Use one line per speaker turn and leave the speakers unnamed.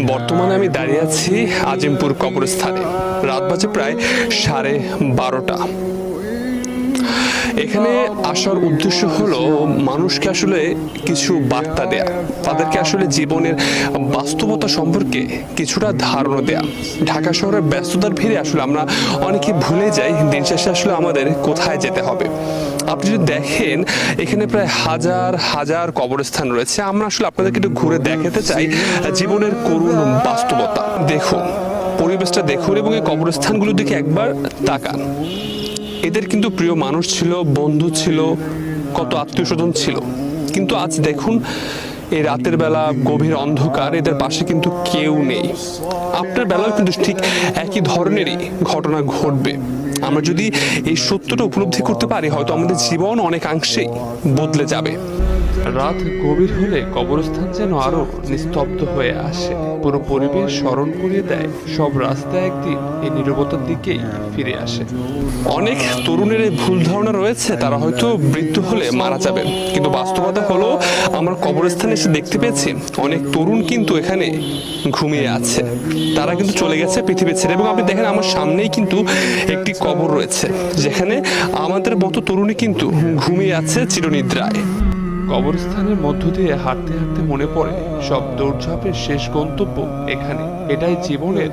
বর্তমানে আমি দাঁড়িয়ে আছি আজিমপুর কবরস্থানে। রাত বাজে প্রায় 12:30। এখানে আসার উদ্দেশ্য হলো মানুষকে আসলে কিছু বার্তা দেয়া, তাদেরকে আসলে জীবনের বাস্তবতা সম্পর্কে কিছুটা ধারণা দেয়া। ঢাকা শহরের ব্যস্ততার ভিড়ে আসলে আমরা অনেকে ভুলে যাই দিন শেষে আসলে আমাদের কোথায় যেতে হবে। আপনি যদি দেখেন এখানে প্রায় হাজার হাজার কবরস্থান রয়েছে। আমরা আসলে আপনাদেরকে একটু ঘুরে দেখাতে চাই জীবনের করুণ বাস্তবতা। দেখুন, পরিবেশটা দেখুন এবং এই কবরস্থানগুলোর দিকে একবার তাকান। এদের কিন্তু প্রিয় মানুষ ছিল, বন্ধু ছিল, কত আত্মীয় স্বজন ছিল, কিন্তু আজ দেখুন এই রাতের বেলা গভীর অন্ধকার, এদের পাশে কিন্তু কেউ নেই। আপনার বেলাও কিন্তু ঠিক একই ধরনেরই ঘটনা ঘটবে। আমরা যদি এই সত্যটা উপলব্ধি করতে পারি, হয়তো আমাদের জীবন অনেকাংশেই বদলে যাবে। রাত গভীর হলে কবরস্থান যেন আরো নিস্তব্ধ হয়ে আসে। পুরো পরিবেশ স্মরণ করিয়ে দেয় সব রাস্তা একদিন এই নীরবতার দিকেই ফিরে আসে। অনেক তরুণের এই ভুল ধারণা রয়েছে তারা হয়তো মৃত্যু হলে মারা যাবে, কিন্তু বাস্তবতা হলো আমরা কবরস্থানে এসে দেখতে পেয়েছি অনেক তরুণ কিন্তু এখানে ঘুমিয়ে আছে। তারা কিন্তু চলে গেছে পৃথিবী ছেড়ে। এবং আপনি দেখেন আমার সামনেই কিন্তু একটি কবর রয়েছে যেখানে আমাদের মতো তরুণী কিন্তু ঘুমিয়ে আছে চিরনিদ্রায়। কবরস্থানের মধ্য দিয়ে হাঁটতে হাঁটতে মনে পড়ে সব দৌড়ঝাঁপের শেষ গন্তব্য এখানে। এটাই জীবনের